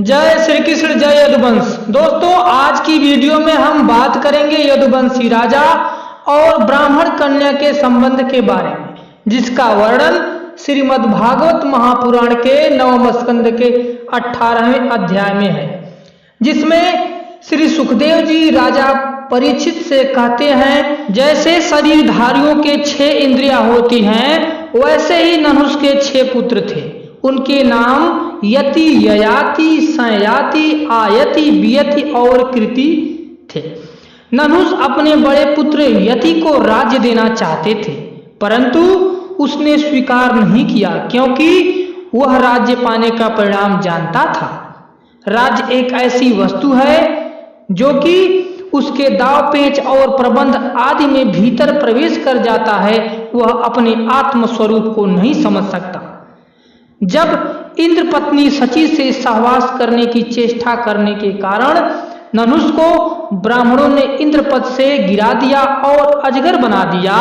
जय श्री कृष्ण, जय यदुवंश। दोस्तों, आज की वीडियो में हम बात करेंगे यदुवंशी राजा और ब्राह्मण कन्या के संबंध के बारे में, जिसका वर्णन श्रीमद् भागवत महापुराण के 9वें स्कंद के 18वें अध्याय में है, जिसमें श्री सुखदेव जी राजा परीक्षित से कहते हैं, जैसे शरीरधारियों के 6 इंद्रियां होती हैं, वैसे ही नहुष के 6 पुत्र थे। उनके नाम यति, ययाति, संयाति, आयति, वियति और कृति थे। नहुष अपने बड़े पुत्र यति को राज्य देना चाहते थे, परंतु उसने स्वीकार नहीं किया, क्योंकि वह राज्य पाने का परिणाम जानता था। राज्य एक ऐसी वस्तु है जो कि उसके दाव पेच और प्रबंध आदि में भीतर प्रवेश कर जाता है, वह अपने आत्म स्वरूप को नहीं समझ सकता। जब इंद्र पत्नी शची से सहवास करने की चेष्टा करने के कारण नहुष को ब्राह्मणों ने इंद्र पद से गिरा दिया और अजगर बना दिया,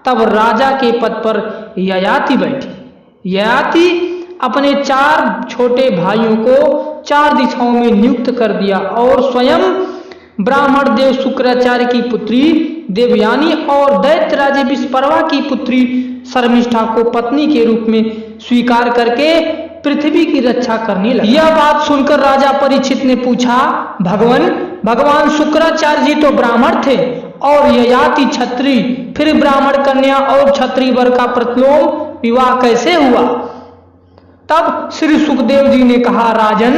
तब राजा के पद पर ययाति बैठी। ययाति अपने 4 छोटे भाइयों को 4 दिशाओं में नियुक्त कर दिया और स्वयं ब्राह्मण देव शुक्राचार्य की पुत्री देवयानी और दैत्यराज विस्परवा की पुत्री शर्मिष्ठा को पत्नी के रूप में स्वीकार करके पृथ्वी की रक्षा करने लगा। यह बात सुनकर राजा परीक्षित ने पूछा, भगवान शुक्राचार्य जी तो ब्राह्मण थे और ययाति क्षत्रिय, फिर ब्राह्मण कन्या और क्षत्रिय वर का प्रतिलोम विवाह कैसे हुआ? तब श्री सुखदेव जी ने कहा, राजन,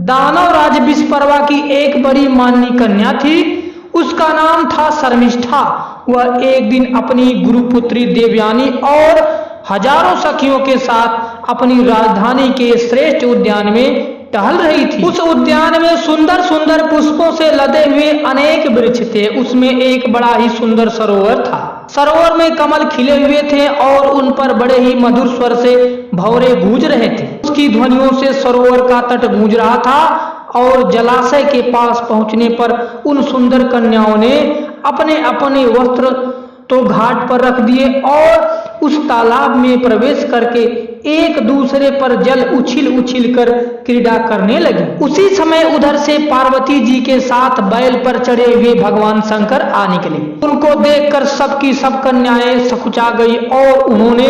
दानव राज विस्परवा की एक बड़ी माननी कन्या थी, उसका नाम था शर्मिष्ठा। वह एक दिन अपनी गुरुपुत्री देवयानी और हजारों सखियों के साथ अपनी राजधानी के श्रेष्ठ उद्यान में टहल रही थी। उस उद्यान में सुंदर सुंदर पुष्पों से लदे हुए अनेक वृक्ष थे। उसमें एक बड़ा ही सुंदर सरोवर था। सरोवर में कमल खिले हुए थे और उन पर बड़े ही मधुर स्वर से भंवरे गूंज रहे थे। उसकी ध्वनियों से सरोवर का तट गूंज रहा था और जलाशय के पास पहुंचने पर उन सुंदर कन्याओं ने अपने अपने वस्त्र तो घाट पर रख दिए और उस तालाब में प्रवेश करके एक दूसरे पर जल उछिल उछिल कर क्रीड़ा करने लगी। उसी समय उधर से पार्वती जी के साथ बैल पर चढ़े हुए भगवान शंकर आ निकले। उनको देखकर सबकी सब कन्याएं सकुचा गई और उन्होंने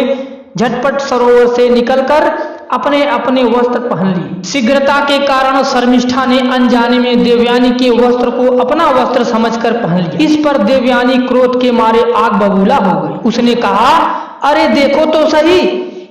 झटपट सरोवर से निकलकर अपने अपने वस्त्र पहन लिए। शीघ्रता के कारण शर्मिष्ठा ने अनजाने में देवयानी के वस्त्र को अपना वस्त्र समझकर पहन लिया। इस पर देवयानी क्रोध के मारे आग बबूला हो गई। उसने कहा, अरे देखो तो सही,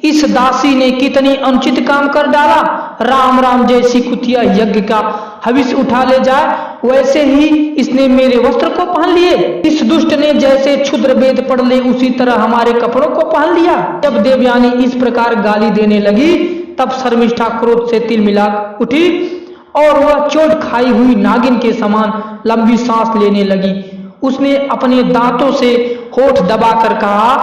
इस दासी ने कितनी अनुचित काम कर डाला। राम राम जैसी कुतिया यज्ञ का हविष उठा ले जाए, वैसे ही इसने मेरे वस्त्र को पहन लिए। इस दुष्ट ने जैसे क्षुद्र वेद पढ़ ले, उसी तरह हमारे कपड़ों को पहन लिया। जब देवयानी इस प्रकार गाली देने लगी, तब शर्मिष्ठा क्रोध से तिलमिला उठी और वह चोट खाई हुई नागिन के समान लंबी सांस लेने लगी। उसने अपने दांतों से होठ दबाकर कहा,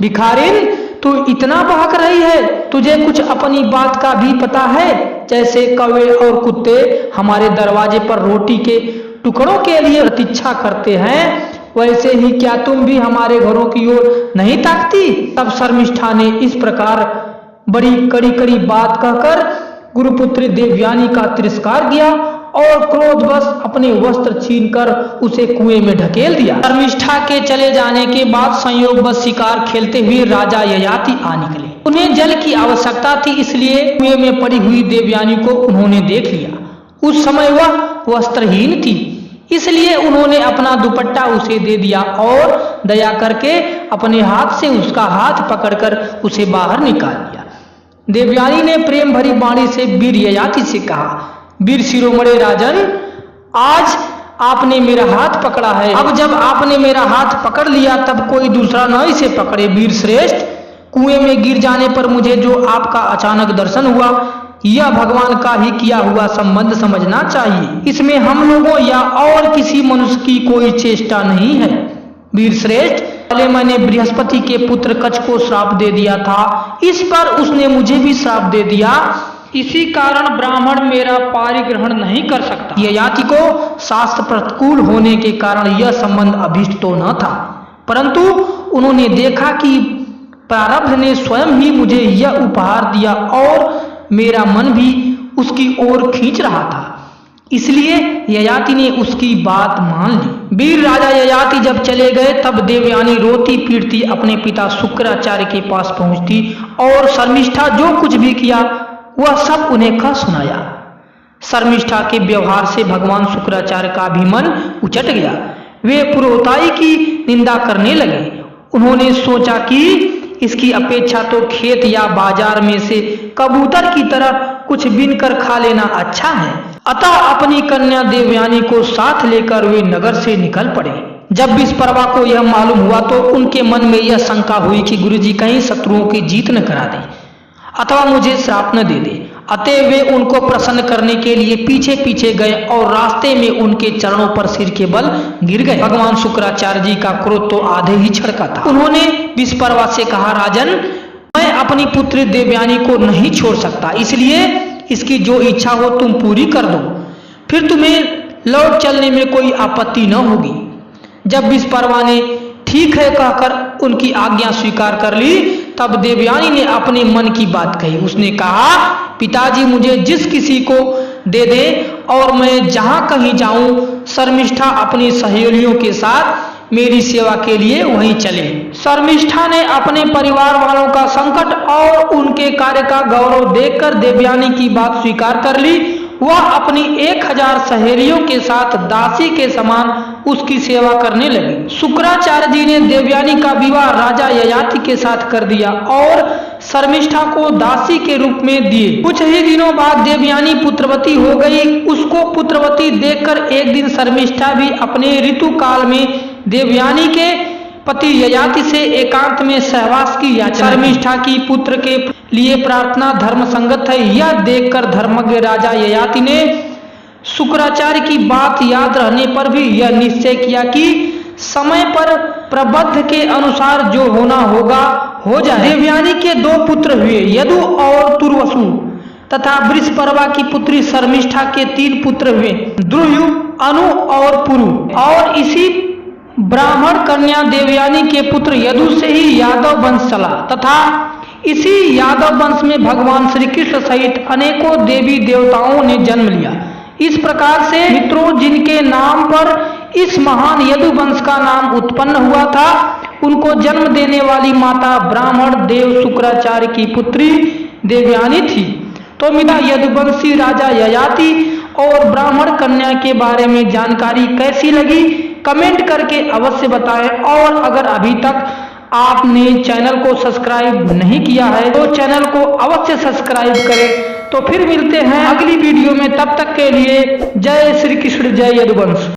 भिखारिन, तू इतना बहक रही है, तुझे कुछ अपनी बात का भी पता है? जैसे कौवे और कुत्ते हमारे दरवाजे पर रोटी के टुकड़ों के लिए प्रतीक्षा करते हैं, वैसे ही क्या तुम भी हमारे घरों की ओर नहीं ताकती? तब शर्मिष्ठा ने इस प्रकार बड़ी कड़ी कड़ी बात कहकर गुरुपुत्री देवयानी का तिरस्कार किया और क्रोधवश अपने वस्त्र छीनकर उसे कुएं में ढकेल दिया। शर्मिष्ठा के चले जाने के बाद संयोगवश शिकार खेलते हुए राजा ययाति आ निकले। उन्हें जल की आवश्यकता थी, इसलिए कुएं में पड़ी हुई देवयानी को उन्होंने देख लिया। उस समय वह वस्त्रहीन थी, इसलिए उन्होंने अपना दुपट्टा उसे दे दिया और दया करके अपने हाथ से उसका हाथ पकड़कर उसे बाहर निकाल दिया। देवयानी ने प्रेम भरी वाणी से वीर ययाति से कहा, वीर शिरोमणि राजन, आज आपने मेरा हाथ पकड़ा है। अब जब आपने मेरा हाथ पकड़ लिया, तब कोई दूसरा न इसे पकड़े। वीर श्रेष्ठ, कुएं में गिर जाने पर मुझे जो आपका अचानक दर्शन हुआ, यह भगवान का ही किया हुआ संबंध समझना चाहिए। इसमें हम लोगों या और किसी मनुष्य की कोई चेष्टा नहीं है। वीर श्रेष्ठ, पहले मैंने बृहस्पति के पुत्र कच्छ को श्राप दे दिया था, इस पर उसने मुझे भी श्राप दे दिया। इसी कारण ब्राह्मण मेरा पारिग्रहण नहीं कर सकता। ययाति को शास्त्र प्रतिकूल होने के कारण यह संबंध अभीष्ट तो न था, परंतु उन्होंने देखा कि प्रारब्ध ने स्वयं ही मुझे यह उपहार दिया और मेरा मन भी उसकी ओर खींच रहा था, इसलिए ययाति ने उसकी बात मान ली। वीर राजा ययाति जब चले गए तब देवयानी रोती पीटती अपने पिता शुक्राचार्य के पास पहुंचती और शर्मिष्ठा जो कुछ भी किया वह सब उन्हें कह सुनाया। शर्मिष्ठा के व्यवहार से भगवान शुक्राचार्य का भी मन उचट गया। वे पुरोहिताई की निंदा करने लगे। उन्होंने सोचा कि इसकी अपेक्षा तो खेत या बाजार में से कबूतर की तरह कुछ बीन कर खा लेना अच्छा है। अतः अपनी कन्या देवयानी को साथ लेकर वे नगर से निकल पड़े। जब विस्परवा को यह मालूम हुआ तो उनके मन में यह शंका हुई कि गुरुजी कहीं शत्रुओं की जीत न करा दे अथवा मुझे श्राप न दे दे। अतः वे उनको प्रसन्न करने के लिए पीछे पीछे गए और रास्ते में उनके चरणों पर सिर के बल गिर गए। भगवान शुक्राचार्य जी का क्रोध तो आधे ही छड़का था। उन्होंने विस्परवा से कहा, राजन, मैं अपनी पुत्री देवयानी को नहीं छोड़ सकता, इसलिए इसकी जो इच्छा हो तुम पूरी कर दो, फिर तुम्हें लौट चलने में कोई आपत्ति न होगी। जब विस्परवा ने ठीक है कहकर उनकी आज्ञा स्वीकार कर ली तब देवयानी ने अपने मन की बात कही। उसने कहा, पिताजी मुझे जिस किसी को दे दे और मैं जहां कहीं जाऊं शर्मिष्ठा अपनी सहेलियों के साथ मेरी सेवा के लिए वहीं चले। शर्मिष्ठा ने अपने परिवार वालों का संकट और उनके कार्य का गौरव देखकर देवयानी की बात स्वीकार कर ली। वह अपनी 1000 सहेलियों के साथ दासी के समान उसकी सेवा करने लगी। शुक्राचार्य जी ने देवयानी का विवाह राजा ययाति के साथ कर दिया और शर्मिष्ठा को दासी के रूप में दिए। कुछ ही दिनों बाद देवयानी पुत्रवती हो गई। उसको पुत्रवती देखकर एक दिन शर्मिष्ठा भी अपने ऋतु काल में देवयानी के पति ययाति से एकांत में सहवास की याचना। शर्मिष्ठा की पुत्र के लिए प्रार्थना धर्म संगत है, यह देखकर धर्मज्ञ राजा ययाति ने शुक्राचार्य की बात याद रहने पर भी यह निश्चय किया कि समय पर प्रबंध के अनुसार जो होना होगा हो जाए। देवयानी के 2 पुत्र हुए, यदु और तुर्वसु, तथा वृषपर्वा की पुत्री शर्मिष्ठा के 3 पुत्र हुए, द्रुयु, अनु और पुरु। और इसी ब्राह्मण कन्या देवयानी के पुत्र यदु से ही यादव वंश चला तथा इसी यादव वंश में भगवान श्री कृष्ण सहित अनेकों देवी देवताओं ने जन्म लिया। इस प्रकार से मित्रों, जिनके नाम पर इस महान यदु वंश का नाम उत्पन्न हुआ था, उनको जन्म देने वाली माता ब्राह्मण देव शुक्राचार्य की पुत्री देवयानी थी। तो मेरा यदुवंशी राजा ययाति और ब्राह्मण कन्या के बारे में जानकारी कैसी लगी कमेंट करके अवश्य बताएं। और अगर अभी तक आपने चैनल को सब्सक्राइब नहीं किया है तो चैनल को अवश्य सब्सक्राइब करें। तो फिर मिलते हैं अगली वीडियो में, तब तक के लिए जय श्री कृष्ण, जय यदुवंश।